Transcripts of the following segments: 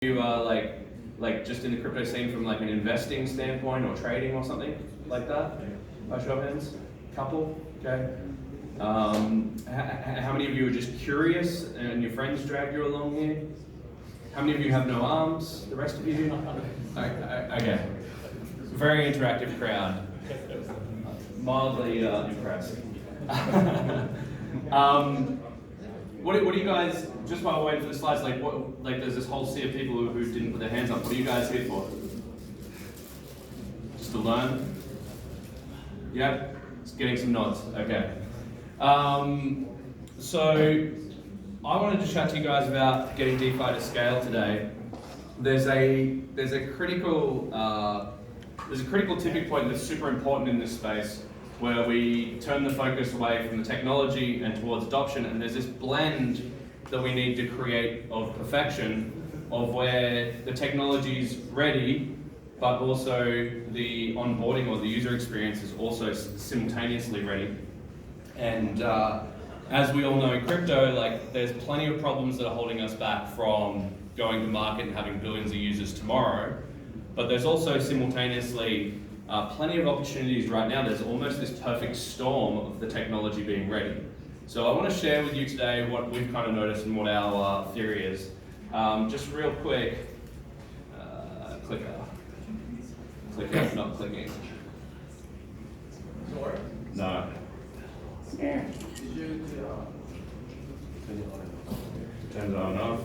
You are like just in the crypto scene from like an investing standpoint or trading or something like that? By show of hands? Couple? Okay. How many of you are just curious and your friends dragged you along here? How many of you have no arms? The rest of you do? Okay. Very interactive crowd. Mildly impressed. What do you guys, just while we're waiting for the slides, there's this whole sea of people who didn't put their hands up. What are you guys here for? Just to learn? Yeah? Just getting some nods. Okay. So I wanted to chat to you guys about getting DeFi to scale today. There's a critical tipping point that's super important in this space, where we turn the focus away from the technology and towards adoption, and there's this blend that we need to create of perfection, of where the technology's ready, but also the onboarding or the user experience is also simultaneously ready. And as we all know, crypto, there's plenty of problems that are holding us back from going to market and having billions of users tomorrow, but there's also simultaneously plenty of opportunities right now. There's almost this perfect storm of the technology being ready. So I want to share with you today what we've kind of noticed and what our theory is. Just real quick, clicker, not clicking. No. Yeah. Turn it on and off.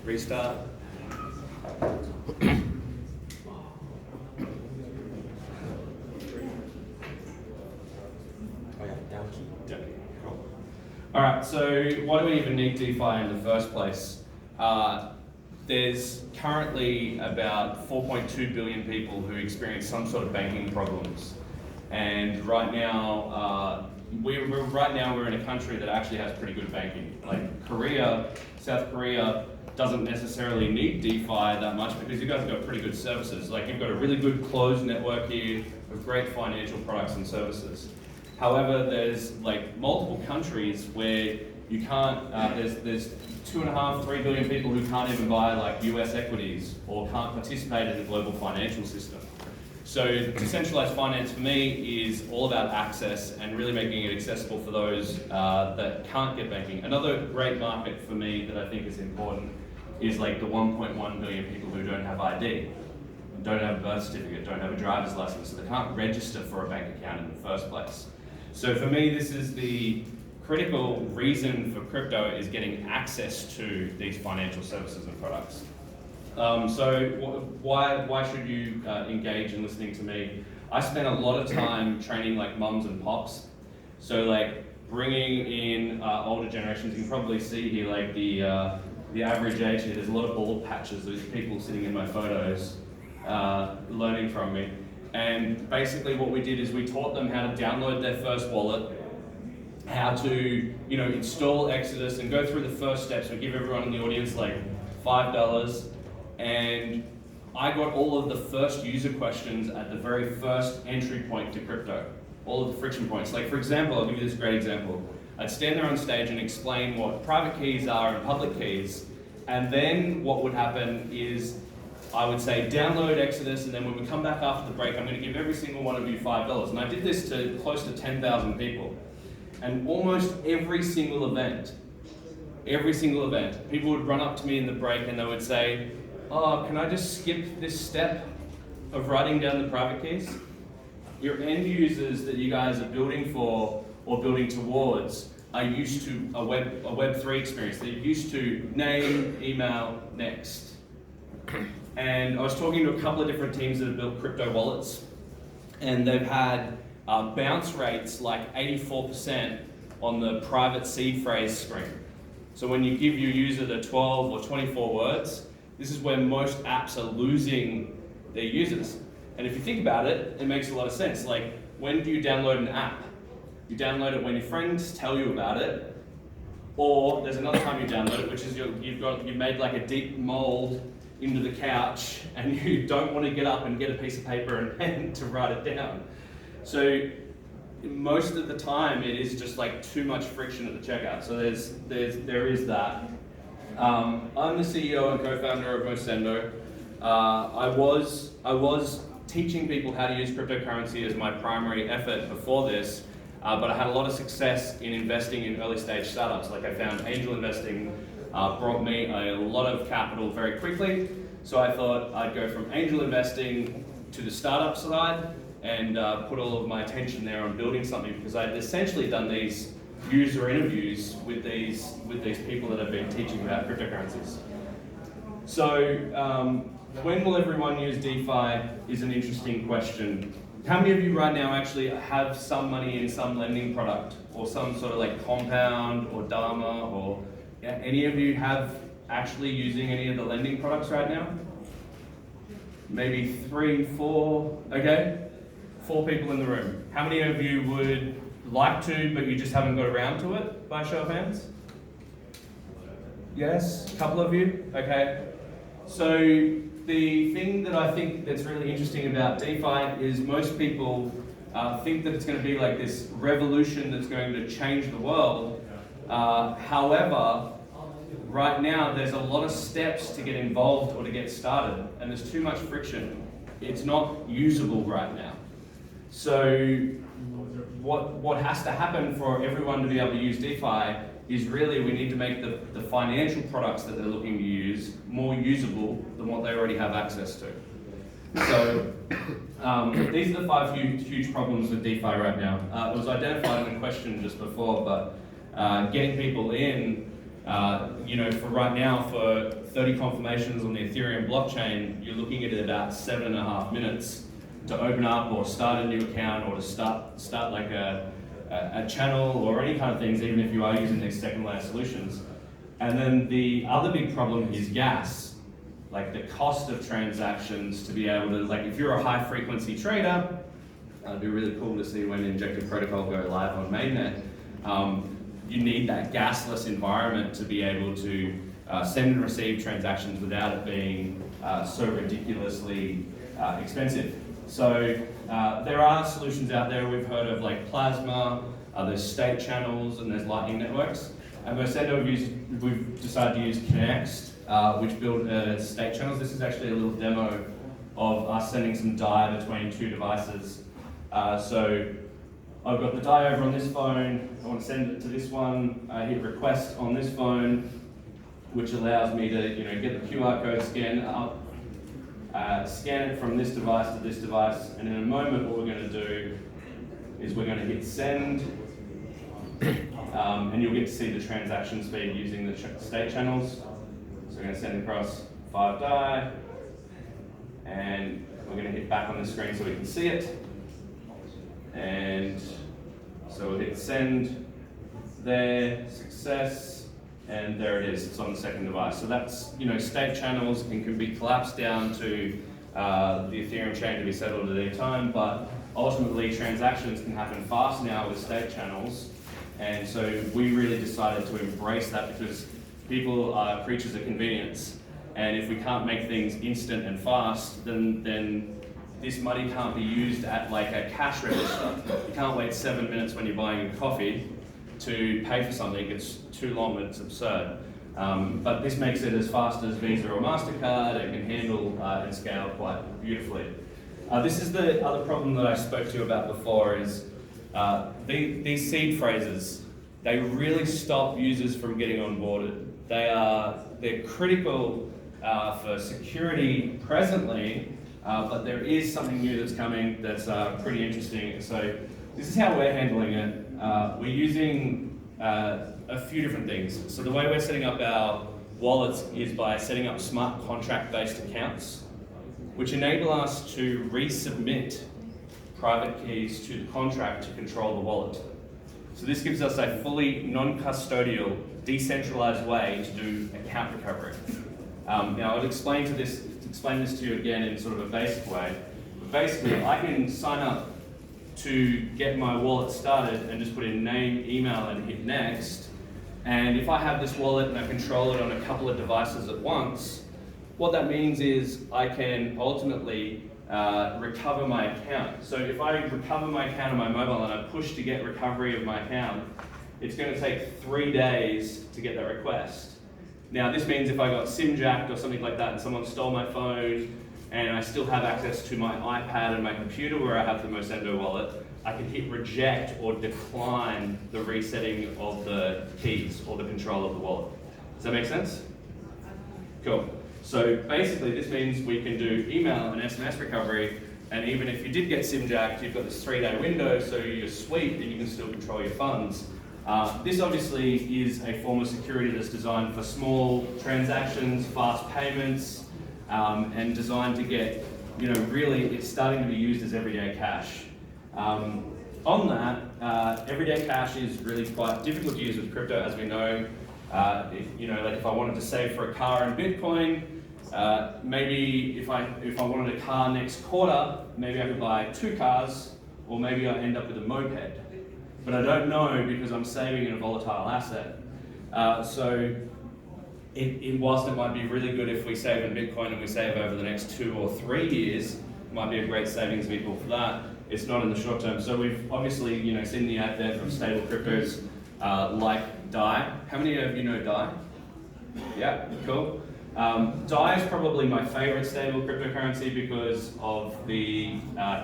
Restart. All right, so why do we even need DeFi in the first place? There's currently about 4.2 billion people who experience some sort of banking problems. And right now, we're in a country that actually has pretty good banking. Like Korea, South Korea doesn't necessarily need DeFi that much because you guys have got pretty good services. Like you've got a really good closed network here of great financial products and services. However, there's multiple countries where you can't, there's 2.5, 3 billion people who can't even buy US equities or can't participate in the global financial system. So decentralized finance for me is all about access and really making it accessible for those that can't get banking. Another great market for me that I think is important is the 1.1 billion people who don't have ID, don't have a birth certificate, don't have a driver's license, so they can't register for a bank account in the first place. So for me, this is the critical reason for crypto is getting access to these financial services and products. So why should you engage in listening to me? I spend a lot of time training mums and pops. So bringing in older generations. You can probably see here the average age here. There's a lot of bald patches. There's people sitting in my photos learning from me. And basically what we did is we taught them how to download their first wallet, how to install Exodus and go through the first steps. We give everyone in the audience $5, and I got all of the first user questions at the very first entry point to crypto, all of the friction points. For example, I'll give you this great example. I'd stand there on stage and explain what private keys are and public keys, and then what would happen is I would say, download Exodus, and then when we come back after the break, I'm going to give every single one of you $5. And I did this to close to 10,000 people. And almost every single event, people would run up to me in the break and they would say, oh, can I just skip this step of writing down the private keys? Your end users that you guys are building for or building towards are used to a Web3 experience. They're used to name, email, next. And I was talking to a couple of different teams that have built crypto wallets, and they've had bounce rates 84% on the private seed phrase screen. So when you give your user the 12 or 24 words, this is where most apps are losing their users. And if you think about it, it makes a lot of sense. When do you download an app? You download it when your friends tell you about it, or there's another time you download it, which is you've made a deep mold into the couch and you don't want to get up and get a piece of paper and pen to write it down. So most of the time it is just too much friction at the checkout. So there is that. I'm the CEO and co-founder of Mosendo. I was teaching people how to use cryptocurrency as my primary effort before this, but I had a lot of success in investing in early stage startups. Like I found angel investing brought me a lot of capital very quickly. So I thought I'd go from angel investing to the startup side and put all of my attention there on building something, because I'd essentially done these user interviews with these people that have been teaching about cryptocurrencies. So when will everyone use DeFi is an interesting question. How many of you right now actually have some money in some lending product or some sort of like Compound or Dharma, or any of you have actually using any of the lending products right now? Maybe 3, 4, okay? 4 people in the room. How many of you would like to, but you just haven't got around to it, by show of hands? Yes, a couple of you, okay. So the thing that I think that's really interesting about DeFi is most people think that it's going to be like this revolution that's going to change the world. However, right now there's a lot of steps to get involved or to get started, and there's too much friction. It's not usable right now. So what has to happen for everyone to be able to use DeFi is really we need to make the financial products that they're looking to use more usable than what they already have access to. So these are the 5 huge problems with DeFi right now. It was identified in a question just before, but getting people in, for right now, for 30 confirmations on the Ethereum blockchain, you're looking at about 7.5 minutes to open up or start a new account or to start like a channel or any kind of things, even if you are using these second layer solutions. And then the other big problem is gas, like the cost of transactions to be able to, like if you're a high frequency trader, it'd be really cool to see when Injected Protocol go live on mainnet. You need that gasless environment to be able to send and receive transactions without it being so ridiculously expensive. So there are solutions out there. We've heard of like Plasma, there's state channels, and there's lightning networks. At Mosendo, we've decided to use Connect, which build state channels. This is actually a little demo of us sending some DAI between 2 devices. So I've got the DAI over on this phone. I want to send it to this one. I hit request on this phone, which allows me to get the QR code, scan up, scan it from this device to this device, and in a moment what we're going to do is we're going to hit send, and you'll get to see the transaction speed using the state channels. So we're going to send across 5 DAI, and we're going to hit back on the screen so we can see it. And so we'll hit send there, success, and there it is, it's on the second device. So that's, state channels can be collapsed down to the Ethereum chain to be settled at any time, but ultimately transactions can happen fast now with state channels. And so we really decided to embrace that because people are creatures of convenience. And if we can't make things instant and fast, then this money can't be used at like a cash register. You can't wait 7 minutes when you're buying coffee to pay for something. It's too long and it's absurd. But this makes it as fast as Visa or MasterCard. It can handle and scale quite beautifully. This is the other problem that I spoke to you about before is these seed phrases. They really stop users from getting onboarded. They're critical for security presently, but there is something new that's coming that's pretty interesting. So this is how we're handling it. We're using a few different things. So the way we're setting up our wallets is by setting up smart contract-based accounts, which enable us to resubmit private keys to the contract to control the wallet. So this gives us a fully non-custodial, decentralized way to do account recovery. Now I'll explain this to you again in sort of a basic way. But basically, I can sign up to get my wallet started and just put in name, email, and hit next. And if I have this wallet and I control it on a couple of devices at once, what that means is I can ultimately recover my account. So if I recover my account on my mobile and I push to get recovery of my account, it's going to take 3 days to get that request. Now this means if I got SIM jacked or something like that and someone stole my phone and I still have access to my iPad and my computer where I have the Mosendo wallet, I can hit reject or decline the resetting of the keys or the control of the wallet. Does that make sense? Cool. So basically this means we can do email and SMS recovery, and even if you did get SIM jacked, you've got this 3-day window, so you're sweet and you can still control your funds. This obviously is a form of security that's designed for small transactions, fast payments, and designed to get, really it's starting to be used as everyday cash. On that, everyday cash is really quite difficult to use with crypto, as we know. Like if I wanted to save for a car in Bitcoin, maybe if I wanted a car next quarter, maybe I could buy 2 cars, or maybe I end up with a moped. But I don't know because I'm saving in a volatile asset. So whilst it might be really good if we save in Bitcoin and we save over the next 2 or 3 years, it might be a great savings vehicle for that. It's not in the short term. So we've obviously seen the advent of stable cryptos like DAI. How many of you know DAI? Yeah, cool. DAI is probably my favorite stable cryptocurrency because of the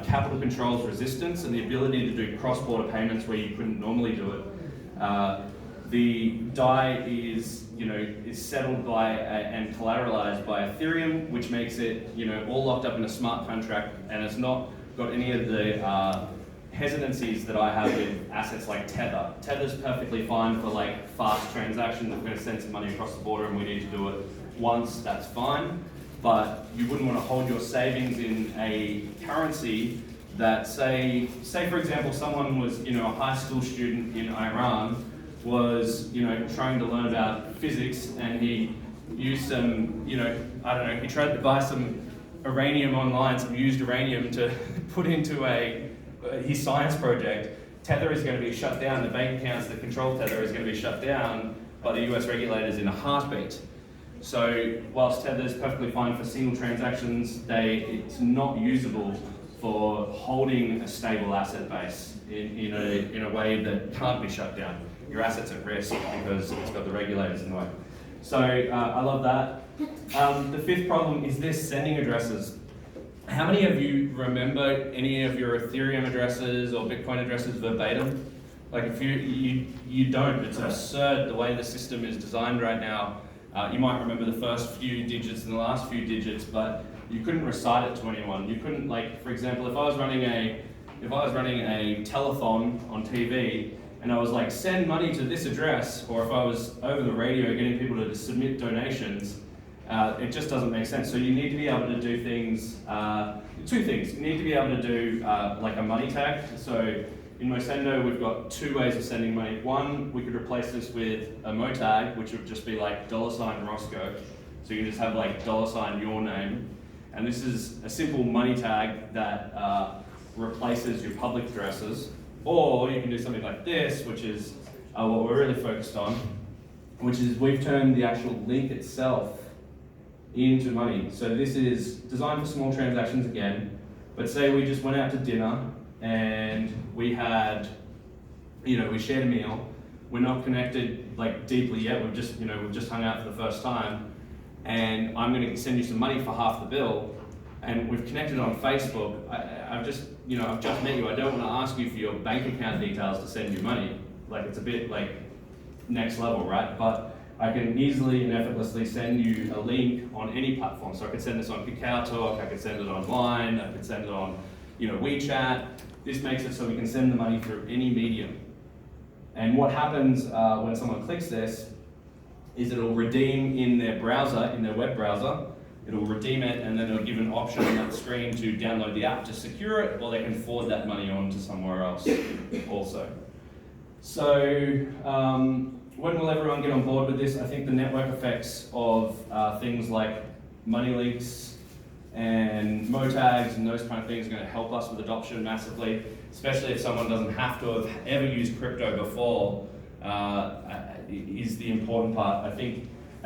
capital controls resistance and the ability to do cross-border payments where you couldn't normally do it. The DAI is settled by and collateralized by Ethereum, which makes it all locked up in a smart contract, and it's not got any of the hesitancies that I have with assets like Tether. Tether's perfectly fine for like fast transactions. We're going to send some money across the border and we need to do it once, that's fine. But you wouldn't want to hold your savings in a currency that say for example, someone was a high school student in Iran was trying to learn about physics, and he used some I don't know, he tried to buy some uranium online, some used uranium to put into his science project. Tether is going to be shut down. The bank accounts that control Tether is going to be shut down by the US regulators in a heartbeat. So whilst Tether is perfectly fine for single transactions, it's not usable for holding a stable asset base in a way that can't be shut down. Your asset's at risk because it's got the regulators in the way. So I love that. The fifth problem is this: sending addresses. How many of you remember any of your Ethereum addresses or Bitcoin addresses verbatim? Like if you don't, it's absurd the way the system is designed right now. You might remember the first few digits and the last few digits, but you couldn't recite it to anyone. You couldn't, like, for example, if I was running a telethon on TV and I was like, send money to this address, or if I was over the radio getting people to submit donations, it just doesn't make sense. So you need to be able to do things, 2 things. You need to be able to do like a money tag. So in Mosendo, we've got 2 ways of sending money. One, we could replace this with a mo tag, which would just be like $Rossco. So you can just have like $ your name. And this is a simple money tag that replaces your public addresses. Or you can do something like this, which is what we're really focused on, which is we've turned the actual link itself into money. So this is designed for small transactions again, but say we just went out to dinner and we had, we shared a meal. We're not connected like deeply yet. We've just hung out for the first time, and I'm going to send you some money for half the bill. And we've connected on Facebook. I've just met you. I don't want to ask you for your bank account details to send you money. Like, it's a bit like next level, right? But I can easily and effortlessly send you a link on any platform. So I could send this on KakaoTalk, I could send it online, I could send it on, WeChat. This makes it so we can send the money through any medium. And what happens when someone clicks this is it'll redeem in their browser, in their web browser. It'll redeem it, and then it'll give an option on that screen to download the app to secure it, or they can forward that money on to somewhere else also. So when will everyone get on board with this? I think the network effects of things like money leaks and mo tags and those kind of things are going to help us with adoption massively, especially if someone doesn't have to have ever used crypto before, is the important part. I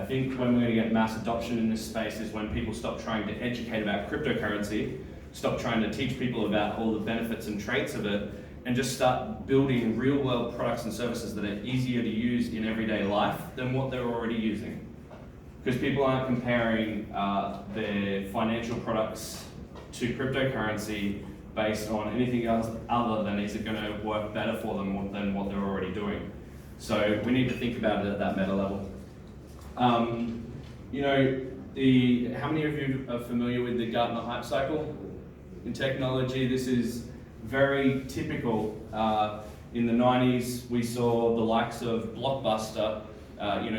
think when we're going to get mass adoption in this space is when people stop trying to educate about cryptocurrency, stop trying to teach people about all the benefits and traits of it, and just start building real-world products and services that are easier to use in everyday life than what they're already using. because people aren't comparing their financial products to cryptocurrency based on anything else other than is it going to work better for them than what they're already doing. So we need to think about it at that meta level. You know, how many of you are familiar with the Gartner hype cycle in technology? This is very typical. In the 90s, we saw the likes of Blockbuster,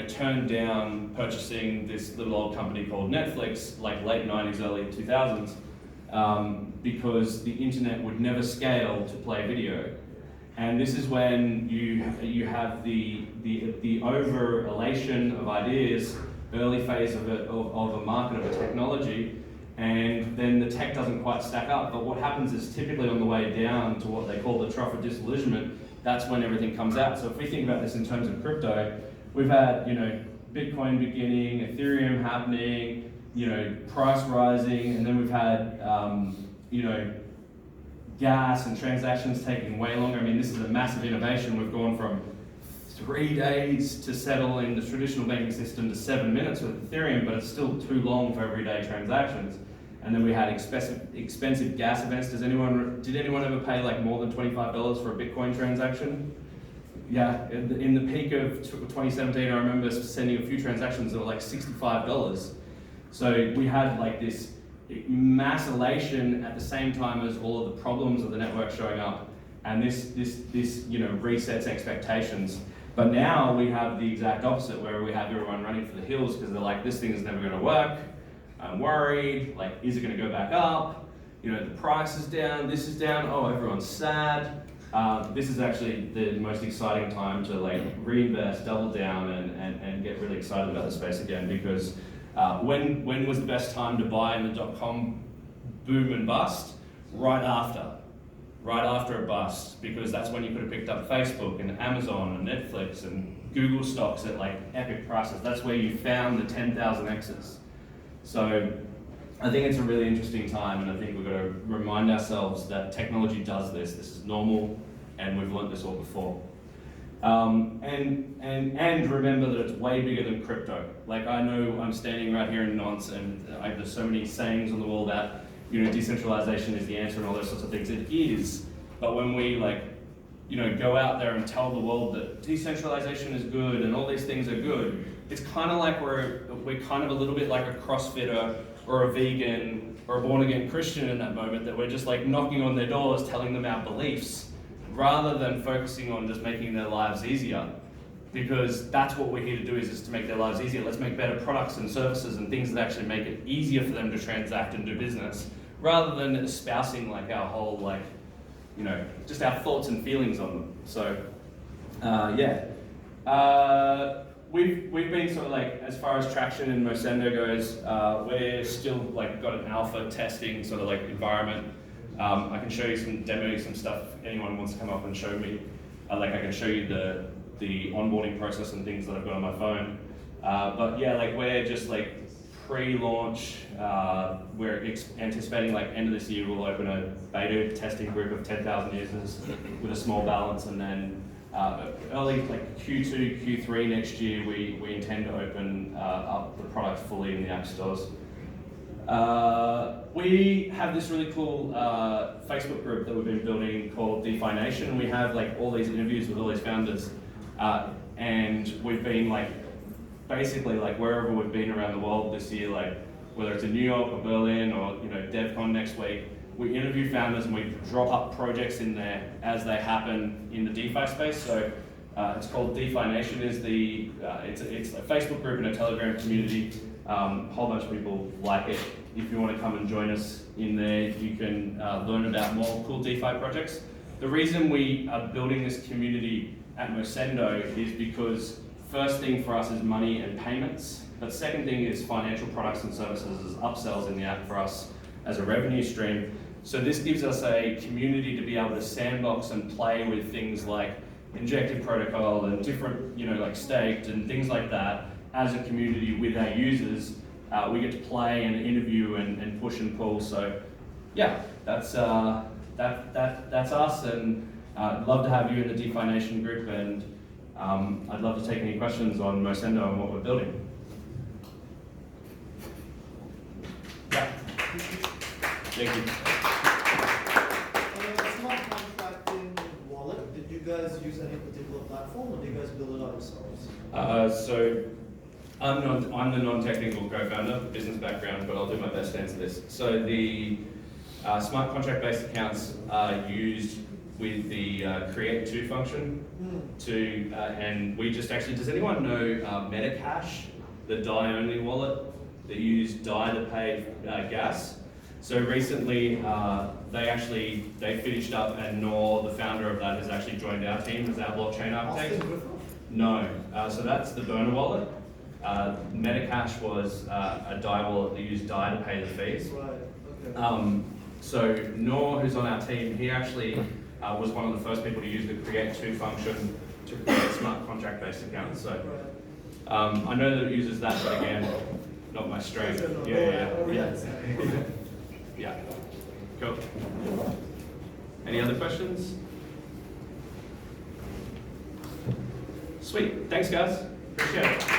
turn down purchasing this little old company called Netflix, like late 90s, early 2000s, because the internet would never scale to play video. And this is when you have the over elation of ideas, early phase of a market, of a technology, and then the tech doesn't quite stack up. But what happens is typically on the way down to what they call the trough of disillusionment, that's when everything comes out. So if we think about this in terms of crypto, we've had Bitcoin beginning, Ethereum happening, price rising, and then we've had gas and transactions taking way longer. I mean, this is a massive innovation. We've gone from 3 days to settle in the traditional banking system to 7 minutes with Ethereum, but it's still too long for everyday transactions. And then we had expensive gas events. Did anyone ever pay like more than $25 for a Bitcoin transaction? Yeah, in the peak of 2017, I remember sending a few transactions that were like $65. So we had like this mass elation at the same time as all of the problems of the network showing up, and this resets expectations. But now we have the exact opposite, where we have everyone running for the hills because they're like, this thing is never going to work. I'm worried. Like, is it going to go back up? The price is down. This is down. Oh, everyone's sad. This is actually the most exciting time to like reinvest, double down, and get really excited about the space again, because when was the best time to buy in the dot-com boom and bust? Right after a bust, because that's when you could have picked up Facebook and Amazon and Netflix and Google stocks at like epic prices. That's where you found the 10,000 X's. So I think it's a really interesting time, and I think we've got to remind ourselves that technology does this. This is normal, and we've learned this all before. And remember that it's way bigger than crypto. Like, I know I'm standing right here in Nonce, and there's so many sayings on the wall that decentralization is the answer and all those sorts of things. It is, but when we go out there and tell the world that decentralization is good and all these things are good, it's kind of like we're kind of a little bit like a CrossFitter or a vegan or a born-again Christian in that moment, that we're just like knocking on their doors, telling them our beliefs, rather than focusing on just making their lives easier. Because that's what we're here to do, is to make their lives easier. Let's make better products and services and things that actually make it easier for them to transact and do business, rather than espousing like our whole just our thoughts and feelings on them. So we've been sort of like, as far as traction in Mosendo goes, we're still like got an alpha testing sort of like environment. I can show you demo you some stuff if anyone wants to come up and show me. I can show you the onboarding process and things that I've got on my phone. But yeah, like we're just like pre-launch. We're anticipating like end of this year we'll open a beta testing group of 10,000 users with a small balance, and then early like Q2, Q3 next year we intend to open up the product fully in the app stores. We have this really cool Facebook group that we've been building called Defi Nation. We have like all these interviews with all these founders, and we've been like basically like wherever we've been around the world this year, like whether it's in New York or Berlin or DevCon next week, we interview founders and we drop up projects in there as they happen in the DeFi space. So it's called Defi Nation. It's a Facebook group and a Telegram community. A whole bunch of people like it. If you want to come and join us in there, you can learn about more cool DeFi projects. The reason we are building this community at Mosendo is because first thing for us is money and payments, but second thing is financial products and services as upsells in the app for us as a revenue stream. So this gives us a community to be able to sandbox and play with things like injective protocol and different, like staked and things like that as a community with our users. We get to play and interview and push and pull. So yeah, that's us, and I'd love to have you in the DeFi Nation group, and I'd love to take any questions on Mosendo and what we're building. Thank you. Smart contracting wallet, did you guys use any particular platform, or do you guys build it out yourselves? So I'm the non-technical co-founder, business background, but I'll do my best to answer this. So the smart contract-based accounts are used with the create to function to, and we just actually, does anyone know Metacash, the DAI only wallet that use DAI to pay gas? So recently, they finished up, and Noor, the founder of that, has actually joined our team as our blockchain architect. No, so that's the burner wallet. Metacash was a DAI wallet that used DAI to pay the fees. Right. Okay. So Noor, who's on our team, he actually was one of the first people to use the create to function to create smart contract-based accounts. So I know that it uses that, but again, not my strength. Yeah. Cool. Any other questions? Sweet. Thanks, guys. Appreciate it.